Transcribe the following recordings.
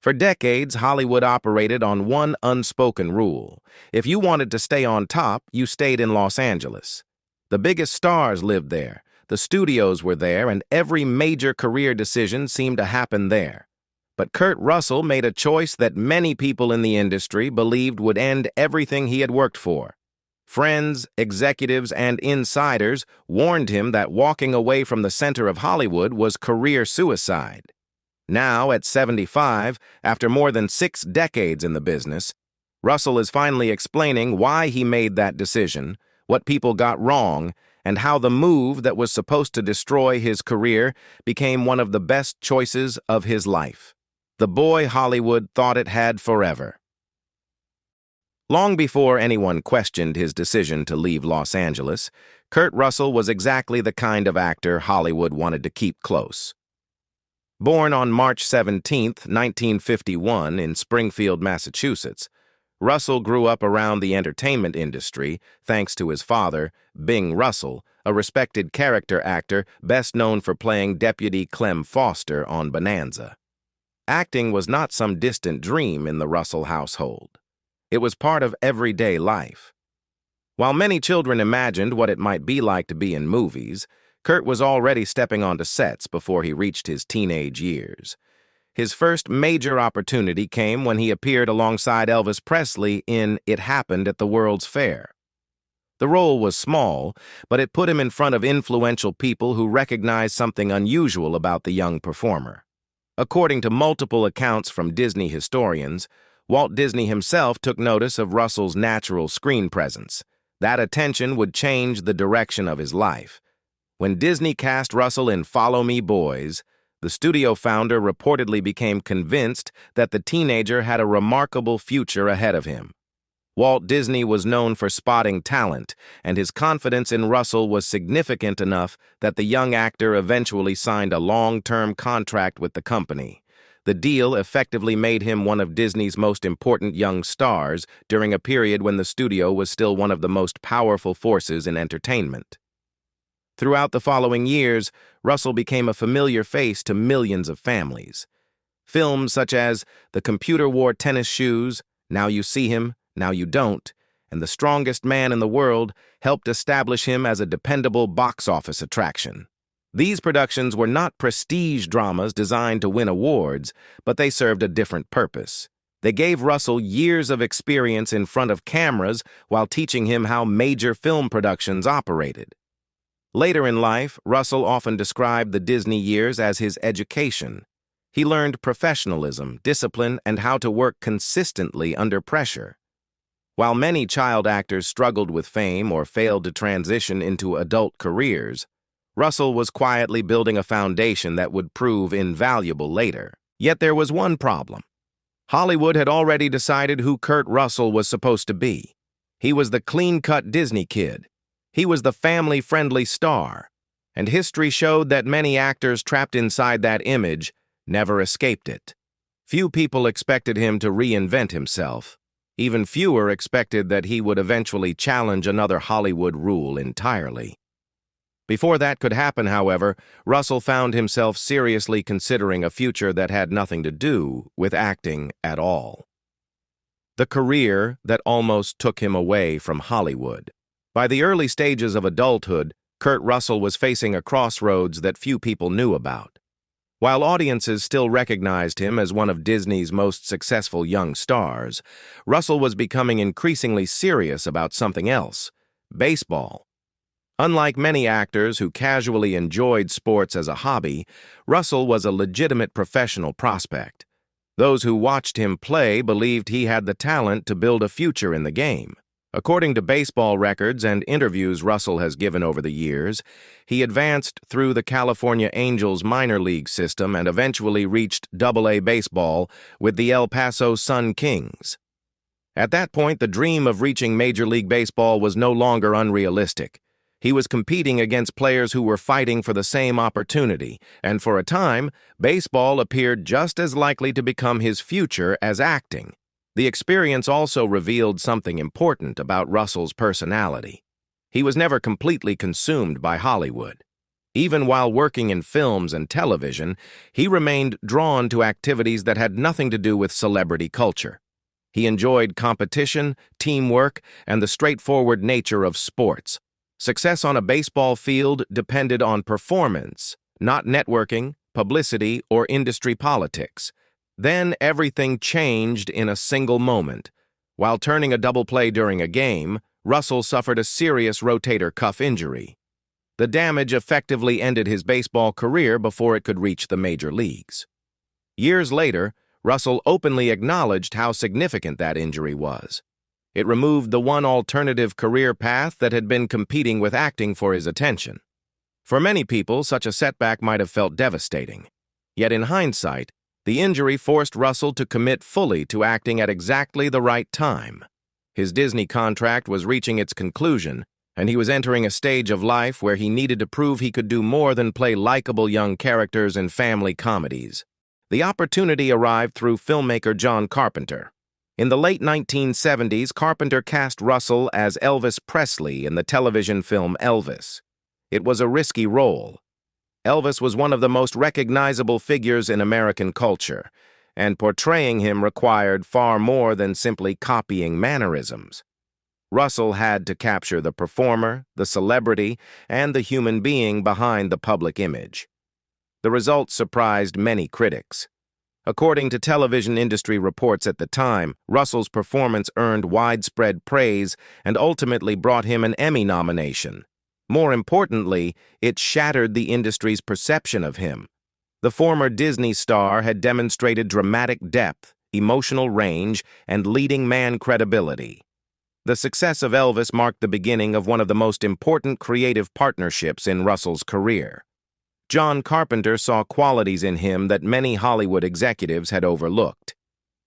For decades, Hollywood operated on one unspoken rule. If you wanted to stay on top, you stayed in Los Angeles. The biggest stars lived there, the studios were there, and every major career decision seemed to happen there. But Kurt Russell made a choice that many people in the industry believed would end everything he had worked for. Friends, executives, and insiders warned him that walking away from the center of Hollywood was career suicide. Now, at 75, after more than 6 decades in the business, Russell is finally explaining why he made that decision, what people got wrong, and how the move that was supposed to destroy his career became one of the best choices of his life. The boy Hollywood thought it had forever. Long before anyone questioned his decision to leave Los Angeles, Kurt Russell was exactly the kind of actor Hollywood wanted to keep close. Born on March 17, 1951, in Springfield, Massachusetts, Russell grew up around the entertainment industry thanks to his father, Bing Russell, a respected character actor best known for playing Deputy Clem Foster on Bonanza. Acting was not some distant dream in the Russell household. It was part of everyday life. While many children imagined what it might be like to be in movies, Kurt was already stepping onto sets before he reached his teenage years. His first major opportunity came when he appeared alongside Elvis Presley in It Happened at the World's Fair. The role was small, but it put him in front of influential people who recognized something unusual about the young performer. According to multiple accounts from Disney historians, Walt Disney himself took notice of Russell's natural screen presence. That attention would change the direction of his life. When Disney cast Russell in Follow Me, Boys, the studio founder reportedly became convinced that the teenager had a remarkable future ahead of him. Walt Disney was known for spotting talent, and his confidence in Russell was significant enough that the young actor eventually signed a long-term contract with the company. The deal effectively made him one of Disney's most important young stars during a period when the studio was still one of the most powerful forces in entertainment. Throughout the following years, Russell became a familiar face to millions of families. Films such as The Computer Wore Tennis Shoes, Now You See Him, Now You Don't, and The Strongest Man in the World helped establish him as a dependable box office attraction. These productions were not prestige dramas designed to win awards, but they served a different purpose. They gave Russell years of experience in front of cameras while teaching him how major film productions operated. Later in life, Russell often described the Disney years as his education. He learned professionalism, discipline, and how to work consistently under pressure. While many child actors struggled with fame or failed to transition into adult careers, Russell was quietly building a foundation that would prove invaluable later. Yet there was one problem. Hollywood had already decided who Kurt Russell was supposed to be. He was the clean-cut Disney kid. He was the family-friendly star, and history showed that many actors trapped inside that image never escaped it. Few people expected him to reinvent himself. Even fewer expected that he would eventually challenge another Hollywood rule entirely. Before that could happen, however, Russell found himself seriously considering a future that had nothing to do with acting at all. The career that almost took him away from Hollywood. By the early stages of adulthood, Kurt Russell was facing a crossroads that few people knew about. While audiences still recognized him as one of Disney's most successful young stars, Russell was becoming increasingly serious about something else: baseball. Unlike many actors who casually enjoyed sports as a hobby, Russell was a legitimate professional prospect. Those who watched him play believed he had the talent to build a future in the game. According to baseball records and interviews Russell has given over the years, he advanced through the California Angels minor league system and eventually reached Double-A baseball with the El Paso Sun Kings. At that point, the dream of reaching Major League Baseball was no longer unrealistic. He was competing against players who were fighting for the same opportunity, and for a time, baseball appeared just as likely to become his future as acting. The experience also revealed something important about Russell's personality. He was never completely consumed by Hollywood. Even while working in films and television, he remained drawn to activities that had nothing to do with celebrity culture. He enjoyed competition, teamwork, and the straightforward nature of sports. Success on a baseball field depended on performance, not networking, publicity, or industry politics. Then everything changed in a single moment. While turning a double play during a game, Russell suffered a serious rotator cuff injury. The damage effectively ended his baseball career before it could reach the major leagues. Years later, Russell openly acknowledged how significant that injury was. It removed the one alternative career path that had been competing with acting for his attention. For many people, such a setback might have felt devastating. Yet in hindsight, the injury forced Russell to commit fully to acting at exactly the right time. His Disney contract was reaching its conclusion, and he was entering a stage of life where he needed to prove he could do more than play likable young characters in family comedies. The opportunity arrived through filmmaker John Carpenter. In the late 1970s, Carpenter cast Russell as Elvis Presley in the television film Elvis. It was a risky role. Elvis was one of the most recognizable figures in American culture, and portraying him required far more than simply copying mannerisms. Russell had to capture the performer, the celebrity, and the human being behind the public image. The results surprised many critics. According to television industry reports at the time, Russell's performance earned widespread praise and ultimately brought him an Emmy nomination. More importantly, it shattered the industry's perception of him. The former Disney star had demonstrated dramatic depth, emotional range, and leading man credibility. The success of Elvis marked the beginning of one of the most important creative partnerships in Russell's career. John Carpenter saw qualities in him that many Hollywood executives had overlooked.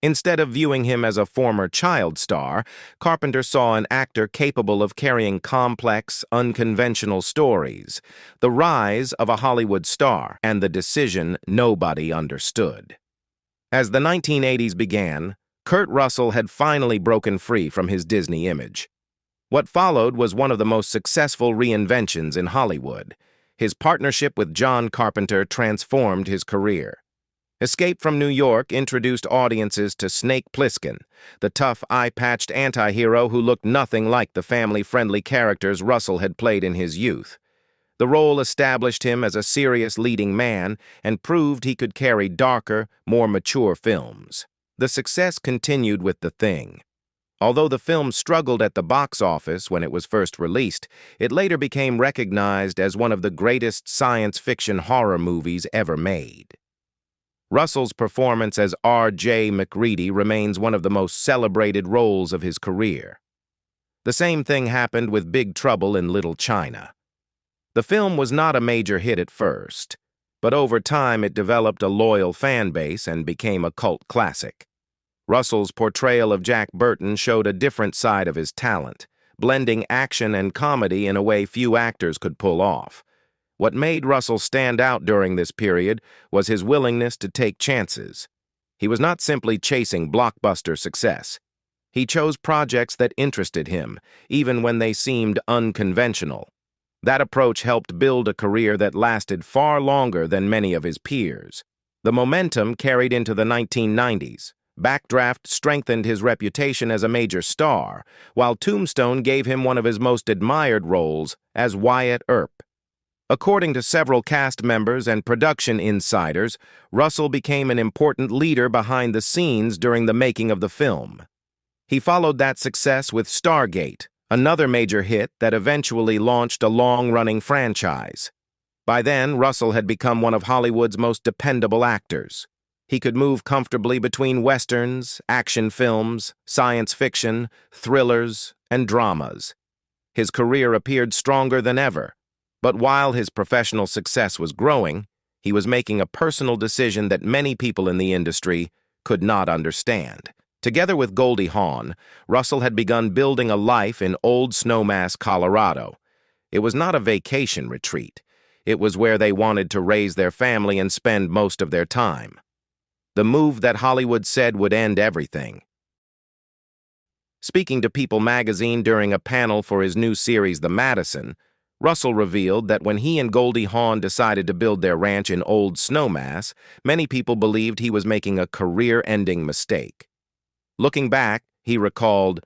Instead of viewing him as a former child star, Carpenter saw an actor capable of carrying complex, unconventional stories, the rise of a Hollywood star, and the decision nobody understood. As the 1980s began, Kurt Russell had finally broken free from his Disney image. What followed was one of the most successful reinventions in Hollywood. His partnership with John Carpenter transformed his career. Escape from New York introduced audiences to Snake Plissken, the tough, eye-patched anti-hero who looked nothing like the family-friendly characters Russell had played in his youth. The role established him as a serious leading man and proved he could carry darker, more mature films. The success continued with The Thing. Although the film struggled at the box office when it was first released, it later became recognized as one of the greatest science fiction horror movies ever made. Russell's performance as R.J. MacReady remains one of the most celebrated roles of his career. The same thing happened with Big Trouble in Little China. The film was not a major hit at first, but over time it developed a loyal fan base and became a cult classic. Russell's portrayal of Jack Burton showed a different side of his talent, blending action and comedy in a way few actors could pull off. What made Russell stand out during this period was his willingness to take chances. He was not simply chasing blockbuster success. He chose projects that interested him, even when they seemed unconventional. That approach helped build a career that lasted far longer than many of his peers. The momentum carried into the 1990s. Backdraft strengthened his reputation as a major star, while Tombstone gave him one of his most admired roles as Wyatt Earp. According to several cast members and production insiders, Russell became an important leader behind the scenes during the making of the film. He followed that success with Stargate, another major hit that eventually launched a long-running franchise. By then, Russell had become one of Hollywood's most dependable actors. He could move comfortably between westerns, action films, science fiction, thrillers, and dramas. His career appeared stronger than ever, but while his professional success was growing, he was making a personal decision that many people in the industry could not understand. Together with Goldie Hawn, Russell had begun building a life in Old Snowmass, Colorado. It was not a vacation retreat. It was where they wanted to raise their family and spend most of their time. The move that Hollywood said would end everything. Speaking to People magazine during a panel for his new series, The Madison, Russell revealed that when he and Goldie Hawn decided to build their ranch in Old Snowmass, many people believed he was making a career-ending mistake. Looking back, he recalled,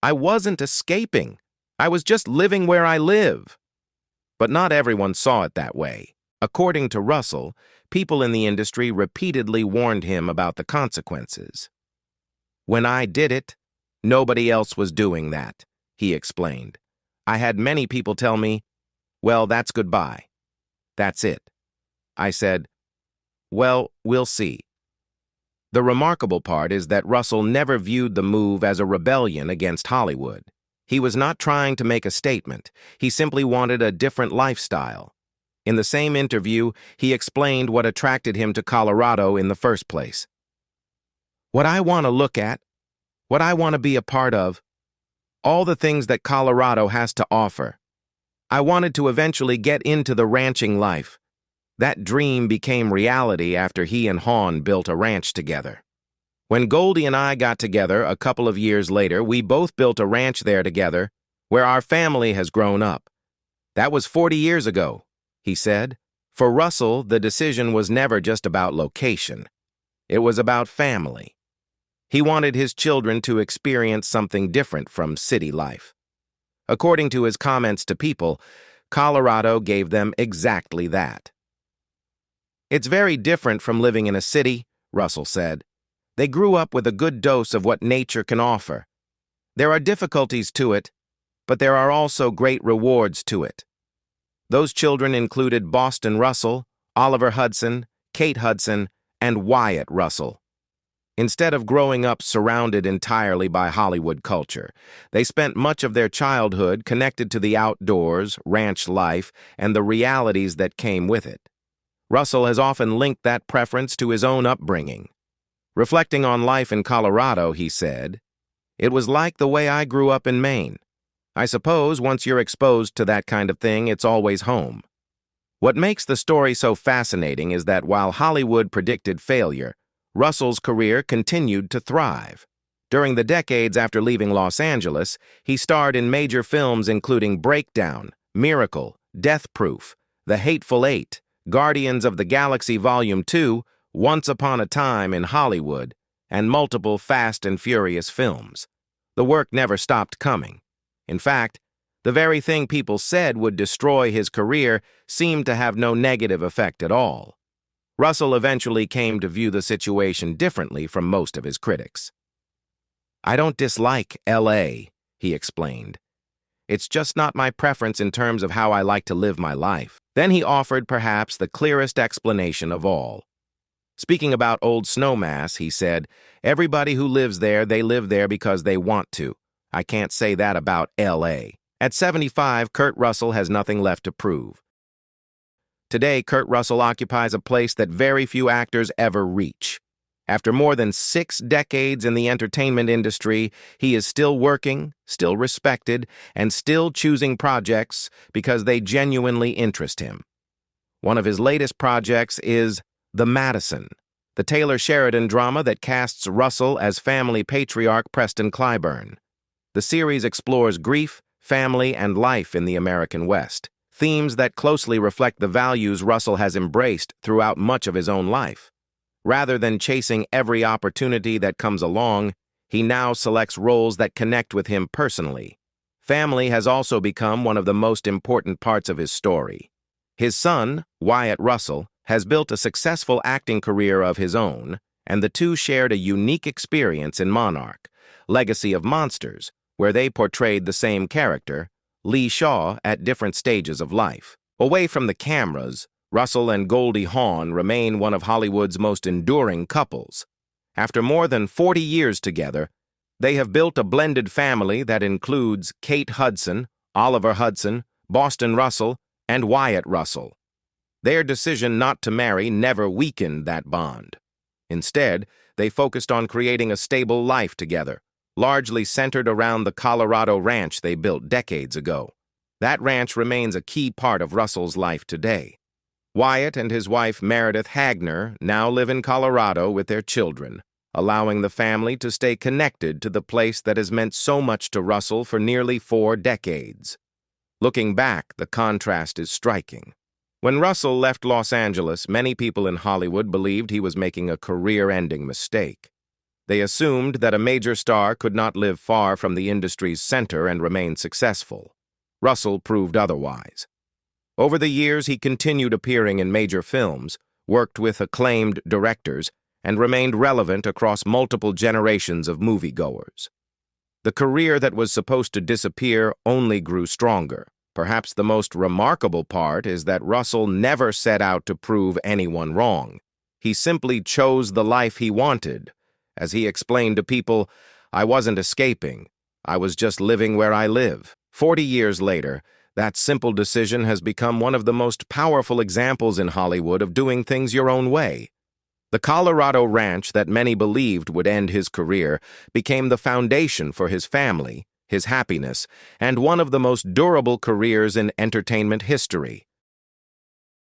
"I wasn't escaping. I was just living where I live." But not everyone saw it that way. According to Russell, people in the industry repeatedly warned him about the consequences. "When I did it, nobody else was doing that," he explained. "I had many people tell me, 'Well, that's goodbye. That's it.' I said, 'Well, we'll see.'" The remarkable part is that Russell never viewed the move as a rebellion against Hollywood. He was not trying to make a statement. He simply wanted a different lifestyle. In the same interview, he explained what attracted him to Colorado in the first place. "What I want to look at, what I want to be a part of, all the things that Colorado has to offer. I wanted to eventually get into the ranching life. That dream became reality after he and Hawn built a ranch together. When Goldie and I got together a couple of years later, we both built a ranch there together, where our family has grown up. That was 40 years ago," he said. For Russell, the decision was never just about location. It was about family. He wanted his children to experience something different from city life. According to his comments to People, Colorado gave them exactly that. "It's very different from living in a city," Russell said. "They grew up with a good dose of what nature can offer. There are difficulties to it, but there are also great rewards to it." Those children included Boston Russell, Oliver Hudson, Kate Hudson, and Wyatt Russell. Instead of growing up surrounded entirely by Hollywood culture, they spent much of their childhood connected to the outdoors, ranch life, and the realities that came with it. Russell has often linked that preference to his own upbringing. Reflecting on life in Colorado, he said, "It was like the way I grew up in Maine. I suppose once you're exposed to that kind of thing, it's always home." What makes the story so fascinating is that while Hollywood predicted failure, Russell's career continued to thrive. During the decades after leaving Los Angeles, he starred in major films including Breakdown, Miracle, Death Proof, The Hateful Eight, Guardians of the Galaxy Volume 2, Once Upon a Time in Hollywood, and multiple Fast and Furious films. The work never stopped coming. In fact, the very thing people said would destroy his career seemed to have no negative effect at all. Russell eventually came to view the situation differently from most of his critics. "I don't dislike L.A.," he explained. "It's just not my preference in terms of how I like to live my life." Then he offered perhaps the clearest explanation of all. Speaking about Old Snowmass, he said, "Everybody who lives there, they live there because they want to. I can't say that about L.A." At 75, Kurt Russell has nothing left to prove. Today, Kurt Russell occupies a place that very few actors ever reach. After more than 6 decades in the entertainment industry, he is still working, still respected, and still choosing projects because they genuinely interest him. One of his latest projects is The Madison, the Taylor Sheridan drama that casts Russell as family patriarch Preston Clyburn. The series explores grief, family, and life in the American West, themes that closely reflect the values Russell has embraced throughout much of his own life. Rather than chasing every opportunity that comes along, he now selects roles that connect with him personally. Family has also become one of the most important parts of his story. His son, Wyatt Russell, has built a successful acting career of his own, and the two shared a unique experience in Monarch, Legacy of Monsters, where they portrayed the same character, Lee Shaw, at different stages of life. Away from the cameras, Russell and Goldie Hawn remain one of Hollywood's most enduring couples. After more than 40 years together, they have built a blended family that includes Kate Hudson, Oliver Hudson, Boston Russell, and Wyatt Russell. Their decision not to marry never weakened that bond. Instead, they focused on creating a stable life together, largely centered around the Colorado ranch they built decades ago. That ranch remains a key part of Russell's life today. Wyatt and his wife Meredith Hagner now live in Colorado with their children, allowing the family to stay connected to the place that has meant so much to Russell for nearly 4 decades. Looking back, the contrast is striking. When Russell left Los Angeles, many people in Hollywood believed he was making a career-ending mistake. They assumed that a major star could not live far from the industry's center and remain successful. Russell proved otherwise. Over the years, he continued appearing in major films, worked with acclaimed directors, and remained relevant across multiple generations of moviegoers. The career that was supposed to disappear only grew stronger. Perhaps the most remarkable part is that Russell never set out to prove anyone wrong. He simply chose the life he wanted. As he explained to people, "I wasn't escaping. I was just living where I live." 40 years later, that simple decision has become one of the most powerful examples in Hollywood of doing things your own way. The Colorado ranch that many believed would end his career became the foundation for his family, his happiness, and one of the most durable careers in entertainment history.